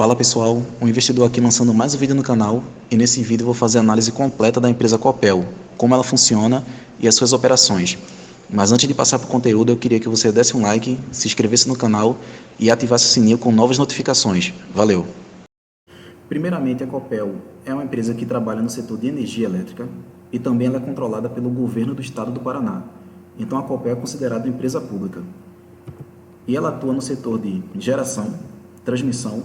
Fala pessoal, um investidor aqui lançando mais um vídeo no canal e nesse vídeo vou fazer a análise completa da empresa Copel, como ela funciona e as suas operações. Mas antes de passar para o conteúdo, eu queria que você desse um like, se inscrevesse no canal e ativasse o sininho com novas notificações. Valeu! Primeiramente, a Copel é uma empresa que trabalha no setor de energia elétrica e também ela é controlada pelo governo do estado do Paraná. Então a Copel é considerada empresa pública. E ela atua no setor de geração, transmissão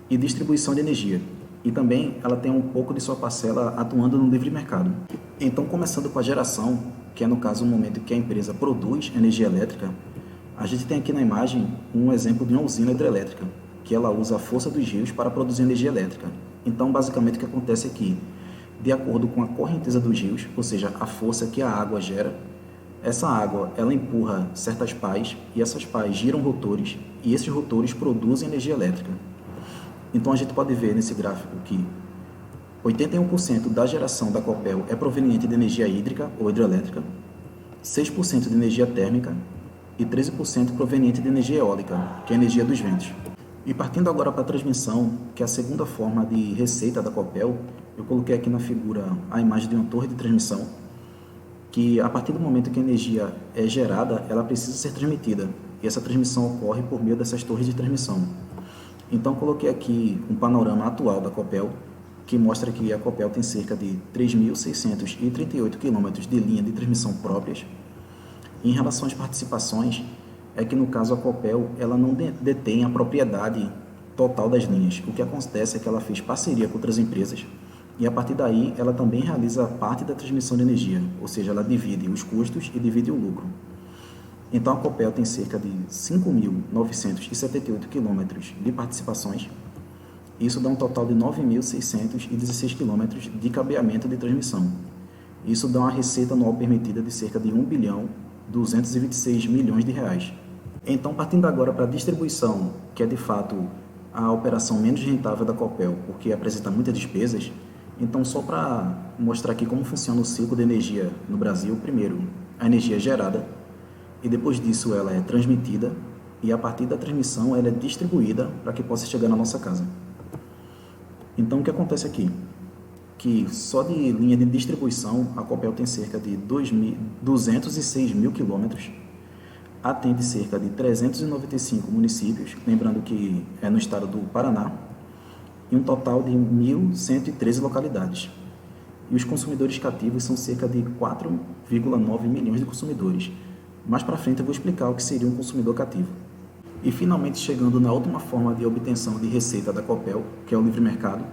e distribuição de energia. E também ela tem um pouco de sua parcela atuando no livre mercado. Então, começando com a geração, que é no caso o momento que a empresa produz energia elétrica, a gente tem aqui na imagem um exemplo de uma usina hidrelétrica, que ela usa a força dos rios para produzir energia elétrica. Então, basicamente, o que acontece é que, de acordo com a correnteza dos rios, ou seja, a força que a água gera, essa água ela empurra certas pás e essas pás giram rotores e esses rotores produzem energia elétrica. Então a gente pode ver nesse gráfico que 81% da geração da Copel é proveniente de energia hídrica ou hidrelétrica, 6% de energia térmica e 13% proveniente de energia eólica, que é a energia dos ventos. E partindo agora para a transmissão, que é a segunda forma de receita da Copel, eu coloquei aqui na figura a imagem de uma torre de transmissão, que a partir do momento que a energia é gerada, ela precisa ser transmitida, e essa transmissão ocorre por meio dessas torres de transmissão. Então coloquei aqui um panorama atual da Copel, que mostra que a Copel tem cerca de 3.638 km de linha de transmissão próprias. Em relação às participações, é que no caso a Copel ela não detém a propriedade total das linhas. O que acontece é que ela fez parceria com outras empresas e a partir daí ela também realiza parte da transmissão de energia, ou seja, ela divide os custos e divide o lucro. Então a Copel tem cerca de 5.978 km de participações. Isso dá um total de 9.616 km de cabeamento de transmissão. Isso dá uma receita anual permitida de cerca de 1 bilhão 226 milhões de reais. Então, partindo agora para a distribuição, que é de fato a operação menos rentável da Copel, porque apresenta muitas despesas, então só para mostrar aqui como funciona o ciclo de energia no Brasil, primeiro, a energia é gerada, e depois disso ela é transmitida e a partir da transmissão ela é distribuída para que possa chegar na nossa casa. Então o que acontece aqui? Que só de linha de distribuição a Copel tem cerca de 206 mil quilômetros, atende cerca de 395 municípios, lembrando que é no estado do Paraná, e um total de 1.113 localidades. E os consumidores cativos são cerca de 4,9 milhões de consumidores. Mais para frente eu vou explicar o que seria um consumidor cativo. E finalmente chegando na última forma de obtenção de receita da Copel, que é o livre mercado.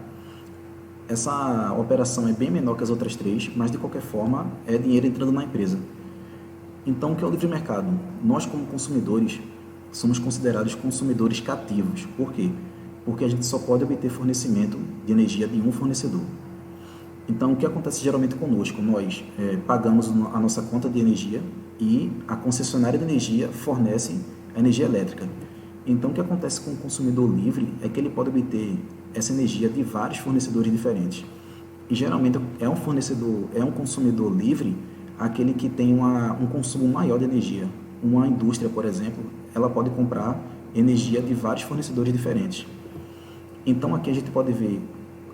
Essa operação é bem menor que as outras três, mas de qualquer forma é dinheiro entrando na empresa. Então o que é o livre mercado? Nós como consumidores somos considerados consumidores cativos. Por quê? Porque a gente só pode obter fornecimento de energia de um fornecedor. Então, o que acontece geralmente conosco? Nós pagamos a nossa conta de energia e a concessionária de energia fornece a energia elétrica. Então, o que acontece com o consumidor livre é que ele pode obter essa energia de vários fornecedores diferentes. E geralmente é um consumidor livre aquele que tem um consumo maior de energia. Uma indústria, por exemplo, ela pode comprar energia de vários fornecedores diferentes. Então, aqui a gente pode ver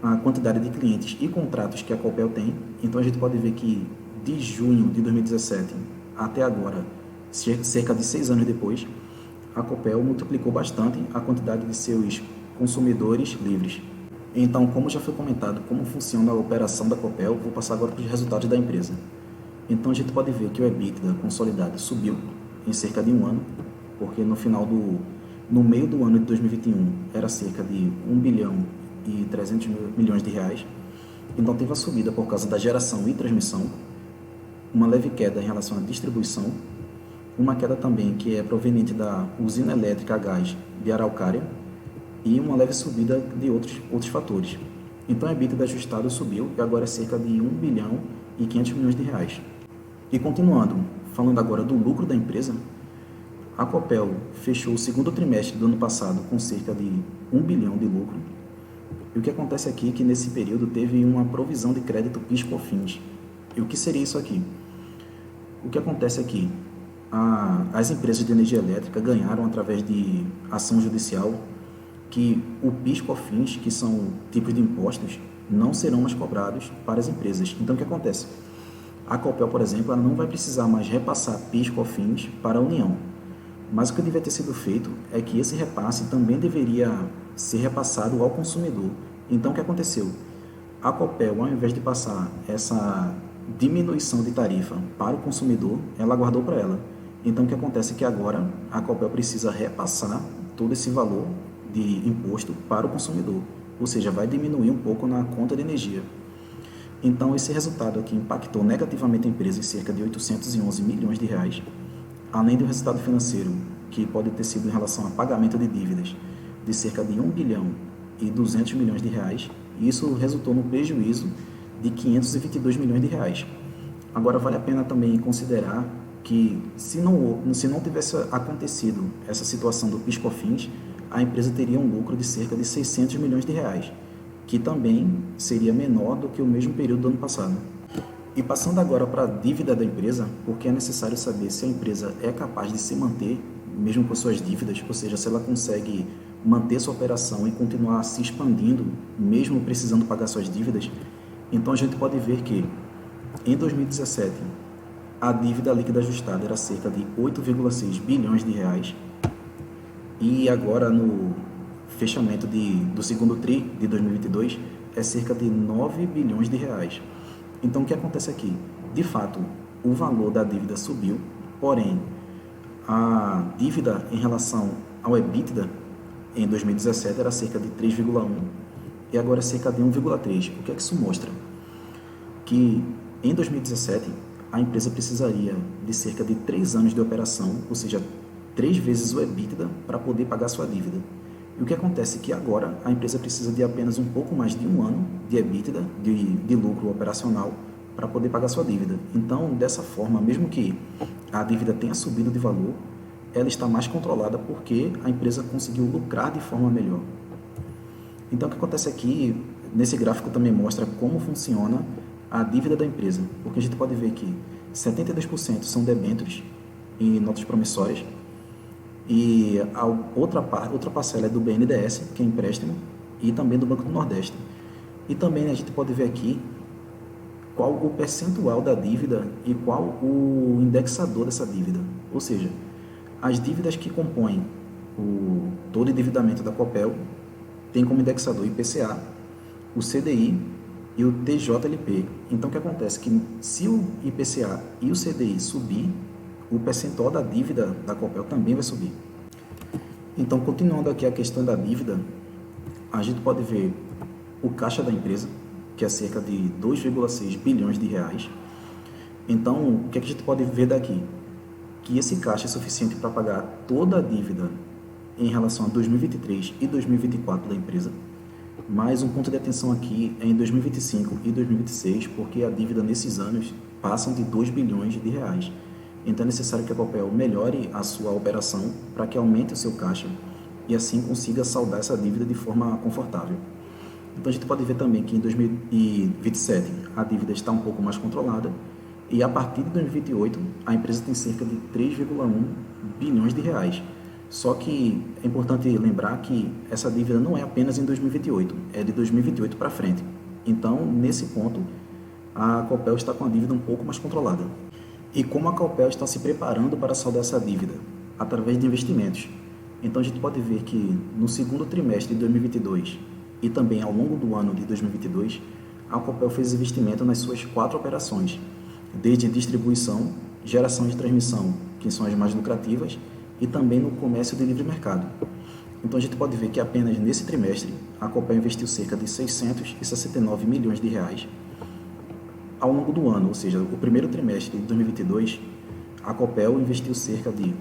a quantidade de clientes e contratos que a Copel tem. Então a gente pode ver que de junho de 2017 até agora, cerca de 6 anos depois, a Copel multiplicou bastante a quantidade de seus consumidores livres. Então, como já foi comentado, como funciona a operação da Copel, vou passar agora para os resultados da empresa. Então a gente pode ver que o EBITDA consolidado subiu em cerca de um ano, porque no meio do ano de 2021 era cerca de 1 bilhão e 300 milhões de reais. Então teve a subida por causa da geração e transmissão, uma leve queda em relação à distribuição, uma queda também que é proveniente da usina elétrica a gás de Araucária e uma leve subida de outros fatores. Então a EBITDA ajustado subiu e agora é cerca de 1 bilhão e 500 milhões de reais. E continuando, falando agora do lucro da empresa, a Copel fechou o segundo trimestre do ano passado com cerca de 1 bilhão de lucro. E o que acontece aqui é que nesse período teve uma provisão de crédito PIS/COFINS. E o que seria isso aqui? O que acontece aqui? As empresas de energia elétrica ganharam através de ação judicial que o PIS/COFINS, que são tipos de impostos, não serão mais cobrados para as empresas. Então, o que acontece? A Copel, por exemplo, ela não vai precisar mais repassar PIS/COFINS para a União. Mas o que deveria ter sido feito é que esse repasse também deveria ser repassado ao consumidor. Então, o que aconteceu? A Copel, ao invés de passar essa diminuição de tarifa para o consumidor, ela guardou para ela. Então, o que acontece é que agora a Copel precisa repassar todo esse valor de imposto para o consumidor, ou seja, vai diminuir um pouco na conta de energia. Então, esse resultado aqui impactou negativamente a empresa em cerca de 811 milhões de reais, além do resultado financeiro, que pode ter sido em relação a pagamento de dívidas, de cerca de 1 bilhão e 200 milhões de reais, e isso resultou no prejuízo de 522 milhões de reais. Agora, vale a pena também considerar que, se não tivesse acontecido essa situação do PIS/COFINS, a empresa teria um lucro de cerca de 600 milhões de reais, que também seria menor do que o mesmo período do ano passado. E passando agora para a dívida da empresa, porque é necessário saber se a empresa é capaz de se manter, mesmo com suas dívidas, ou seja, se ela consegue manter sua operação e continuar se expandindo, mesmo precisando pagar suas dívidas. Então, a gente pode ver que, em 2017, a dívida líquida ajustada era cerca de 8,6 bilhões de reais, e agora, no fechamento do segundo TRI de 2022, é cerca de 9 bilhões de reais. Então, o que acontece aqui? De fato, o valor da dívida subiu, porém, a dívida em relação ao EBITDA em 2017 era cerca de 3,1 e agora é cerca de 1,3. O que é que isso mostra? Que em 2017 a empresa precisaria de cerca de 3 anos de operação, ou seja, 3 vezes o EBITDA para poder pagar sua dívida. E o que acontece é que agora a empresa precisa de apenas um pouco mais de 1 ano de EBITDA, de lucro operacional, para poder pagar sua dívida. Então, dessa forma, mesmo que a dívida tenha subido de valor, ela está mais controlada porque a empresa conseguiu lucrar de forma melhor. Então, o que acontece aqui, nesse gráfico também mostra como funciona a dívida da empresa, porque a gente pode ver que 72% são debêntures e notas promissórias, e a outra parcela é do BNDES, que é empréstimo, e também do Banco do Nordeste. E também a gente pode ver aqui qual o percentual da dívida e qual o indexador dessa dívida. Ou seja, as dívidas que compõem todo o endividamento da Copel tem como indexador o IPCA, o CDI e o TJLP. Então, o que acontece? Que se o IPCA e o CDI subir, o percentual da dívida da Copel também vai subir. Então, continuando aqui a questão da dívida, a gente pode ver o caixa da empresa, que é cerca de 2,6 bilhões de reais. Então, o que a gente pode ver daqui? Que esse caixa é suficiente para pagar toda a dívida em relação a 2023 e 2024 da empresa. Mas um ponto de atenção aqui é em 2025 e 2026, porque a dívida nesses anos passam de 2 bilhões de reais. Então é necessário que a Copel melhore a sua operação para que aumente o seu caixa e assim consiga saldar essa dívida de forma confortável. Então a gente pode ver também que em 2027 a dívida está um pouco mais controlada e a partir de 2028 a empresa tem cerca de 3,1 bilhões de reais. Só que é importante lembrar que essa dívida não é apenas em 2028, é de 2028 para frente. Então, nesse ponto, a Copel está com a dívida um pouco mais controlada. E como a Copel está se preparando para saldar essa dívida? Através de investimentos. Então a gente pode ver que no segundo trimestre de 2022 e também ao longo do ano de 2022, a Copel fez investimento nas suas 4 operações, desde distribuição, geração de transmissão, que são as mais lucrativas, e também no comércio de livre mercado. Então a gente pode ver que apenas nesse trimestre a Copel investiu cerca de 669 milhões de reais. Ao longo do ano, ou seja, o primeiro trimestre de 2022, a Copel investiu cerca de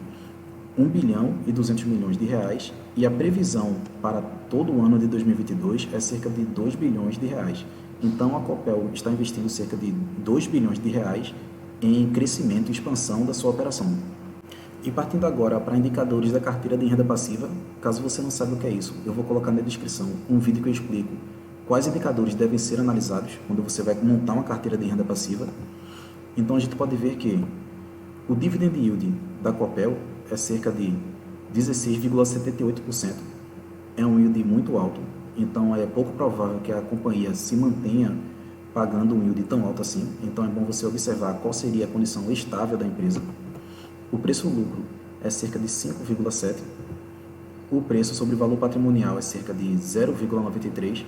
1 bilhão e 200 milhões de reais e a previsão para todo o ano de 2022 é cerca de 2 bilhões de reais. Então, a Copel está investindo cerca de 2 bilhões de reais em crescimento e expansão da sua operação. E partindo agora para indicadores da carteira de renda passiva, caso você não saiba o que é isso, eu vou colocar na descrição um vídeo que eu explico quais indicadores devem ser analisados quando você vai montar uma carteira de renda passiva. Então a gente pode ver que o dividend yield da Copel é cerca de 16,78%. é um yield muito alto, então é pouco provável que a companhia se mantenha pagando um yield tão alto assim. Então é bom você observar qual seria a condição estável da empresa. O preço-lucro é cerca de 5,7. O preço sobre o valor patrimonial é cerca de 0,93.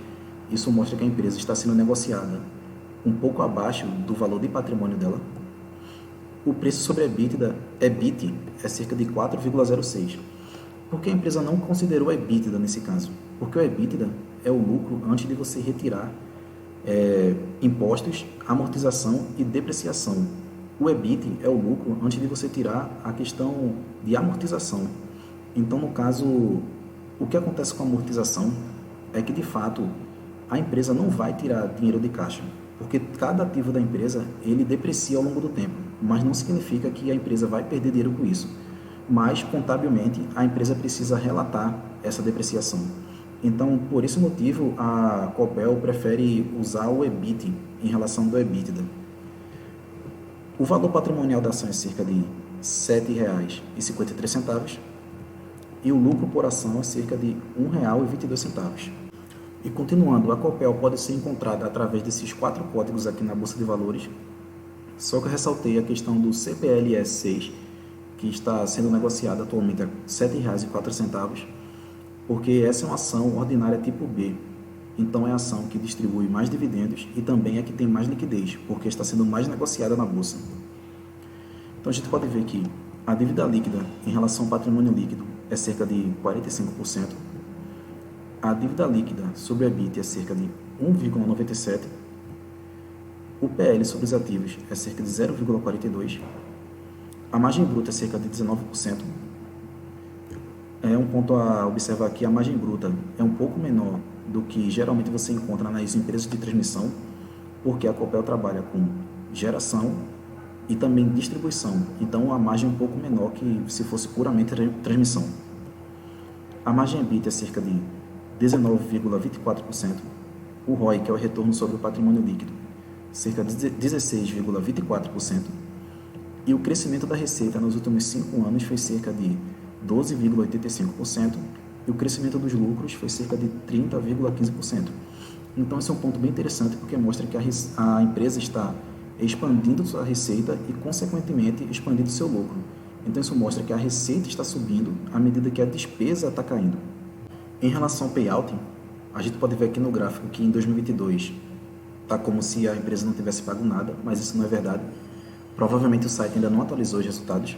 Isso mostra que a empresa está sendo negociada um pouco abaixo do valor de patrimônio dela. O preço sobre EBIT é cerca de 4,06. Por que a empresa não considerou EBITDA nesse caso? Porque o EBITDA é o lucro antes de você retirar impostos, amortização e depreciação. O EBIT é o lucro antes de você tirar a questão de amortização. Então, no caso, o que acontece com a amortização é que, de fato, a empresa não vai tirar dinheiro de caixa, porque cada ativo da empresa, ele deprecia ao longo do tempo, mas não significa que a empresa vai perder dinheiro com isso. Mas, contabilmente, a empresa precisa relatar essa depreciação. Então, por esse motivo, a Copel prefere usar o EBIT em relação ao EBITDA. O valor patrimonial da ação é cerca de R$ 7,53 e o lucro por ação é cerca de R$ 1,22. E continuando, a Copel pode ser encontrada através desses 4 códigos aqui na Bolsa de Valores, só que eu ressaltei a questão do CPLS 6, que está sendo negociado atualmente a R$ 7,04, porque essa é uma ação ordinária tipo B, então é a ação que distribui mais dividendos e também é que tem mais liquidez, porque está sendo mais negociada na Bolsa. Então a gente pode ver que a dívida líquida em relação ao patrimônio líquido é cerca de 45%, a dívida líquida sobre o EBIT é cerca de 1,97%, o PL sobre os ativos é cerca de 0,42%, a margem bruta é cerca de 19%. É um ponto a observar aqui, a margem bruta é um pouco menor do que geralmente você encontra nas empresas de transmissão, porque a Copel trabalha com geração e também distribuição, então a margem é um pouco menor que se fosse puramente transmissão. A margem EBITDA é cerca de 19,24%, o ROI, que é o retorno sobre o patrimônio líquido, cerca de 16,24%, e o crescimento da receita nos últimos 5 anos foi cerca de 12,85%, e o crescimento dos lucros foi cerca de 30,15%. Então esse é um ponto bem interessante, porque mostra que a empresa está expandindo sua receita e, consequentemente, expandindo seu lucro. Então isso mostra que a receita está subindo à medida que a despesa está caindo. Em relação ao payout, a gente pode ver aqui no gráfico que em 2022 está como se a empresa não tivesse pago nada, mas isso não é verdade. Provavelmente o site ainda não atualizou os resultados.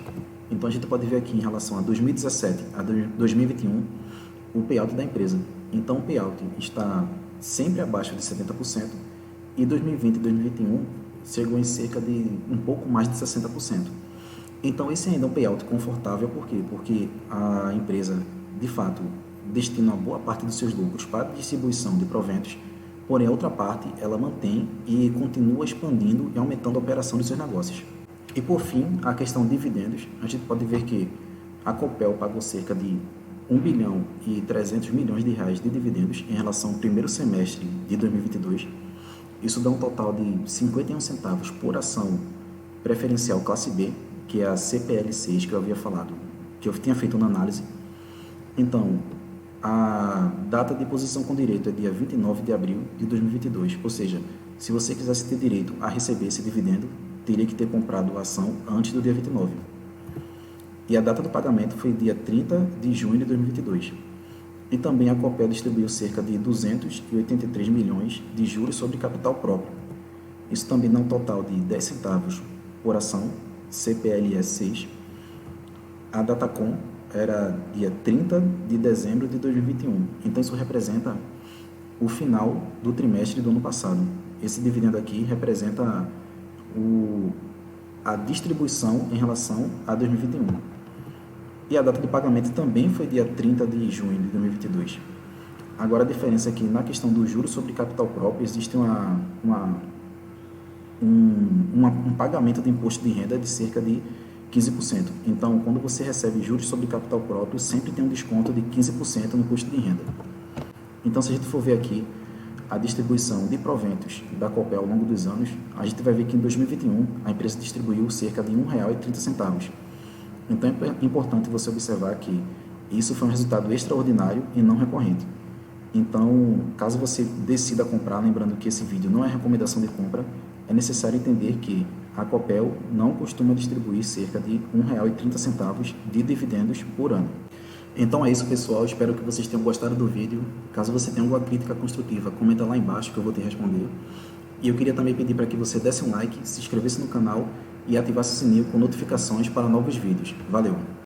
Então a gente pode ver aqui em relação a 2017 a 2021 o payout da empresa. Então o payout está sempre abaixo de 70% e 2020 e 2021 chegou em cerca de um pouco mais de 60%. Então esse ainda é um payout confortável, por quê? Porque a empresa, de fato, destina uma boa parte dos seus lucros para a distribuição de proventos, porém a outra parte ela mantém e continua expandindo e aumentando a operação dos seus negócios. E por fim, a questão de dividendos, a gente pode ver que a Copel pagou cerca de 1 bilhão e 300 milhões de reais de dividendos em relação ao primeiro semestre de 2022. Isso dá um total de 51 centavos por ação preferencial classe B, que é a CPL6 que eu havia falado, que eu tinha feito uma análise. Então, a data de posição com direito é dia 29 de abril de 2022, ou seja, se você quisesse ter direito a receber esse dividendo, teria que ter comprado a ação antes do dia 29. E a data do pagamento foi dia 30 de junho de 2022. E também a Copel distribuiu cerca de 283 milhões de juros sobre capital próprio. Isso também dá um total de 10 centavos por ação, CPLS 6. A Datacom era dia 30 de dezembro de 2021. Então isso representa o final do trimestre do ano passado. Esse dividendo aqui representa a distribuição em relação a 2021. E a data de pagamento também foi dia 30 de junho de 2022. Agora a diferença é que na questão do juros sobre capital próprio existe um pagamento de imposto de renda de cerca de 15%. Então, quando você recebe juros sobre capital próprio, sempre tem um desconto de 15% no imposto de renda. Então, se a gente for ver aqui a distribuição de proventos da Copel ao longo dos anos, a gente vai ver que em 2021 a empresa distribuiu cerca de R$ 1,30. Então é importante você observar que Isso foi um resultado extraordinário e não recorrente. Então, caso você decida comprar, lembrando que esse vídeo não é recomendação de compra, é necessário entender que a Copel não costuma distribuir cerca de R$ 1,30 de dividendos por ano. Então é isso, pessoal. Espero que vocês tenham gostado do vídeo. Caso você tenha alguma crítica construtiva, comenta lá embaixo que eu vou te responder. E eu queria também pedir para que você desse um like, se inscrevesse no canal e ativasse o sininho com notificações para novos vídeos. Valeu!